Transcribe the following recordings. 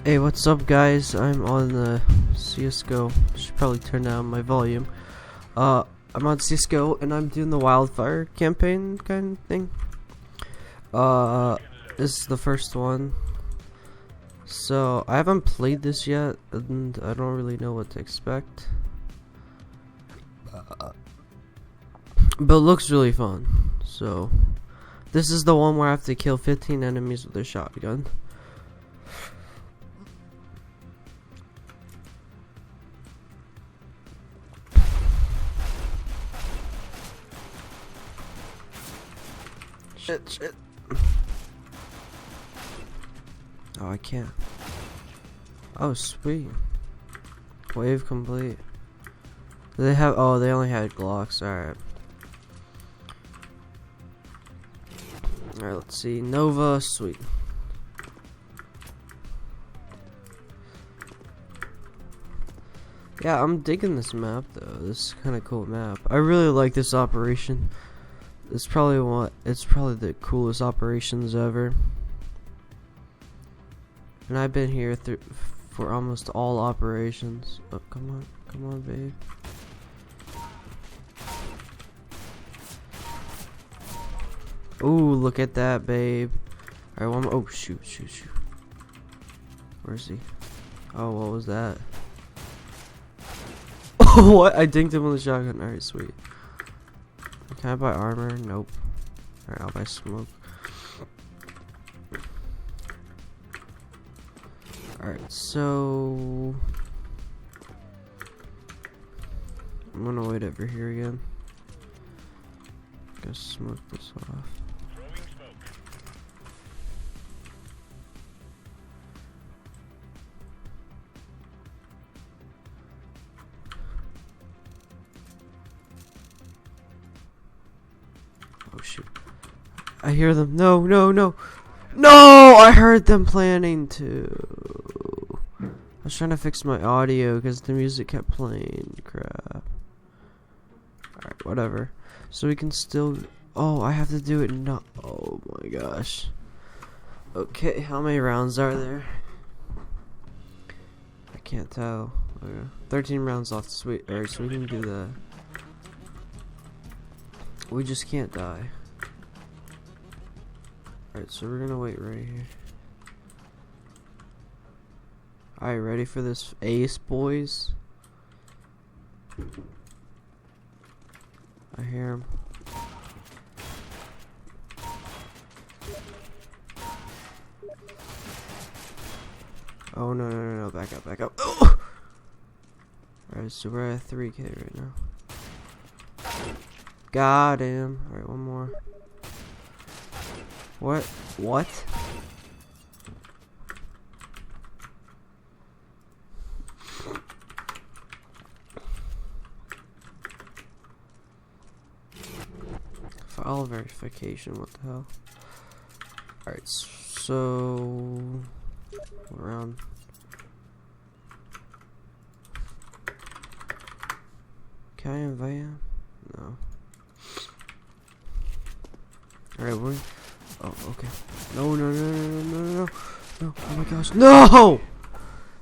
Hey, what's up, guys? I'm on the Csgo. Should probably turn down my volume. I'm on Csgo and I'm doing the wildfire campaign kind of thing. This is the first one. So I haven't played this yet, and I don't really know what to expect. But it looks really fun. So this is the one where I have to kill 15 enemies with a shotgun. Shit. Oh, I can't. Oh, sweet. Wave complete. They have, oh, they only had Glocks. Alright. Alright, let's see. Nova, sweet. Yeah, I'm digging this map though. This is kind of cool map. I really like this operation. It's probably the coolest operations ever. And I've been here for almost all operations. Oh, come on, babe. Ooh, look at that, babe. Alright, one more. Oh, shoot. Where's he? Oh, what was that? Oh, what? I dinked him with a shotgun. Alright, sweet. Can I buy armor? Nope. Alright, I'll buy smoke. Alright, so I'm gonna wait over here again. Go smoke this off. Oh shoot. I hear them. No! I heard them planning to. I was trying to fix my audio because the music kept playing. Crap. Alright, whatever. So we can still. Oh, I have to do it now. Oh my gosh. Okay, how many rounds are there? I can't tell. Okay. 13 rounds left. Sweet. Alright, so we can do that. We just can't die. Alright, so we're gonna wait right here. Alright, ready for this ace, boys? I hear him. Oh, no. Back up. Oh! Alright, so we're at 3K right now. Got him. Alright, one more. What? File verification, what the hell? Alright, so around. Can I invite him? No. Alright, we're. Oh, okay. No. Oh my gosh. No!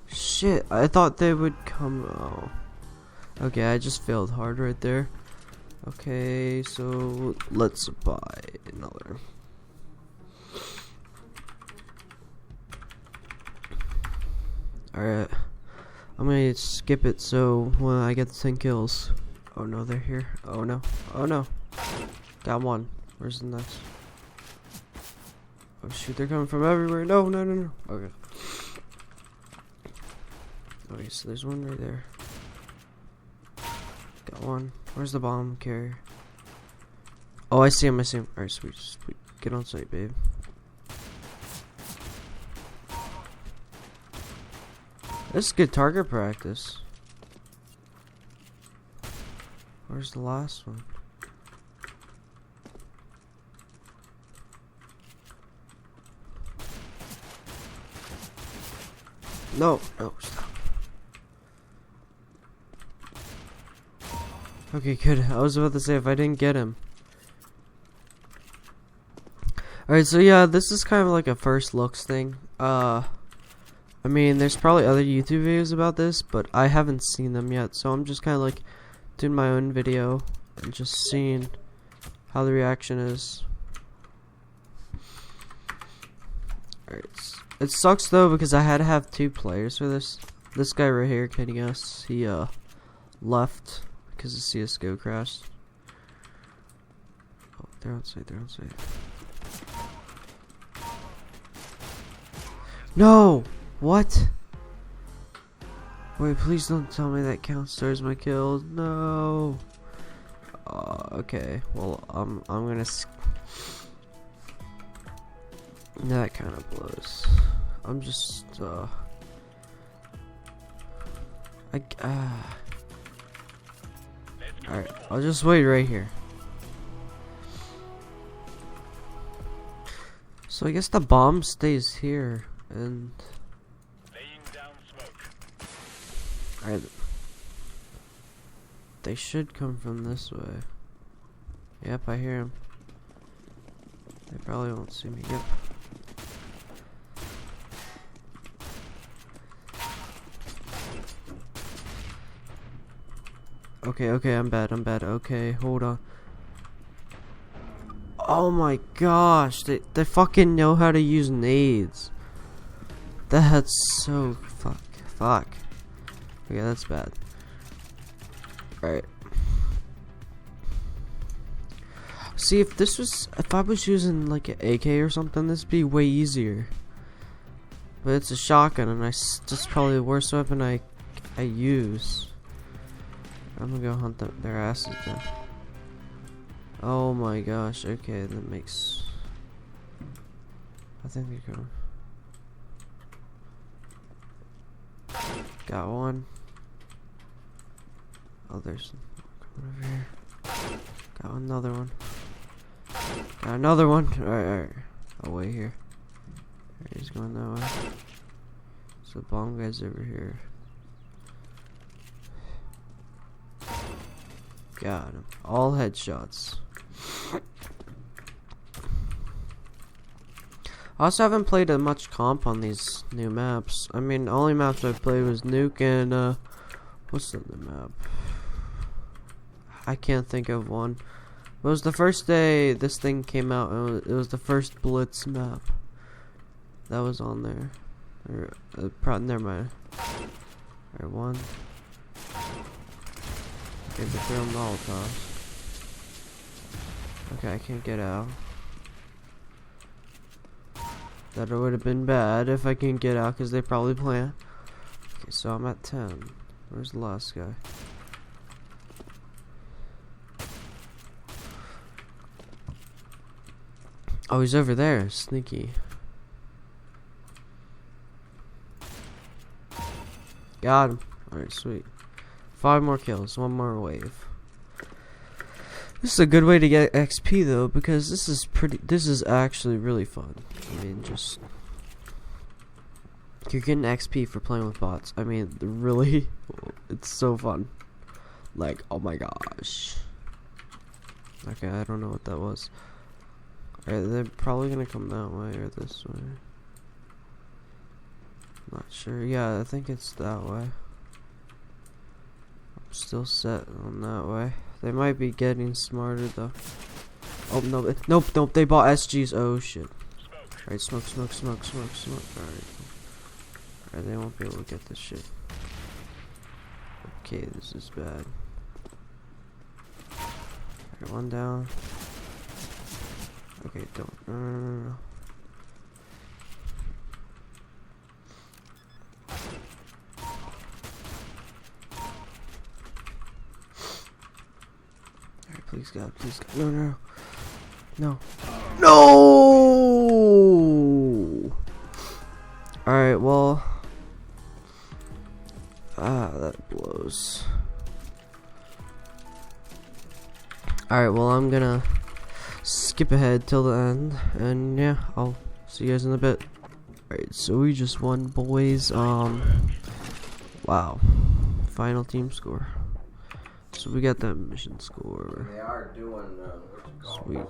Shit, I thought they would come. Oh. Okay, I just failed hard right there. Okay, so let's buy another. Alright. I'm gonna skip it so when I get the 10 kills. Oh no, they're here. Oh no. Got one. Where's the next? Oh shoot, they're coming from everywhere. No. Okay. Okay, so there's one right there. Got one. Where's the bomb carrier? Oh, I see him. Alright, sweet. Get on site, babe. This is good target practice. Where's the last one? No, stop. Okay, good. I was about to say if I didn't get him. Alright, so yeah, this is kind of like a first looks thing. I mean, there's probably other YouTube videos about this, but I haven't seen them yet, so I'm just kind of like doing my own video and just seeing how the reaction is. Alright, it sucks though because I had to have 2 players for this. This guy right here, can you guess? He left because the CSGO crashed. Oh, they're outside, they're outside. No! What? Wait, please don't tell me that counts towards my kills. No. Okay. Well, I'm gonna. That kind of blows. I'm just. Alright, I'll just wait right here. So I guess the bomb stays here and. Alright. They should come from this way. Yep, I hear them. They probably won't see me. Yep. Okay, I'm bad. Okay, hold on. Oh my gosh, they fucking know how to use nades. That's so fuck. Okay, that's bad. Right. See, if I was using like an AK or something, this would be way easier. But it's a shotgun, and that's probably the worst weapon I use. I'm gonna go hunt their asses down. Oh my gosh. Okay, that makes. I think they're going. Got one. Oh, there's one over here. Got another one. Got another one. Alright. I'll wait here. Alright, he's going that way. So the bomb guy's over here. Got him. All headshots. I also haven't played much comp on these new maps. I mean, the only maps I played was Nuke and what's the other map? I can't think of one. It was the first day this thing came out, and it was the first Blitz map that was on there. Never mind. Alright, one. Okay, but they're Molotovs. Okay, I can't get out. That would have been bad if I can get out, because they probably plant. Okay, so I'm at 10. Where's the last guy? Oh, he's over there. Sneaky. Got him. Alright, sweet. 5 more kills. 1 more wave. This is a good way to get XP though, because this is actually really fun. I mean, just you're getting XP for playing with bots. I mean, really, it's so fun. Like, oh my gosh. Okay, I don't know what that was. Alright, they're probably gonna come that way or this way. Not sure. Yeah, I think it's that way. I'm still set on that way. They might be getting smarter though. Oh no! Nope! They bought SGs. Oh shit! Alright, smoke. Alright, they won't be able to get this shit. Okay, this is bad. Alright, one down. Okay, don't. No. Please God. No. Alright, well. That blows. Alright, well, I'm gonna skip ahead till the end. And yeah, I'll see you guys in a bit. Alright, so we just won, boys. Wow. Final team score. So we got that mission score. They are doing, Sweet.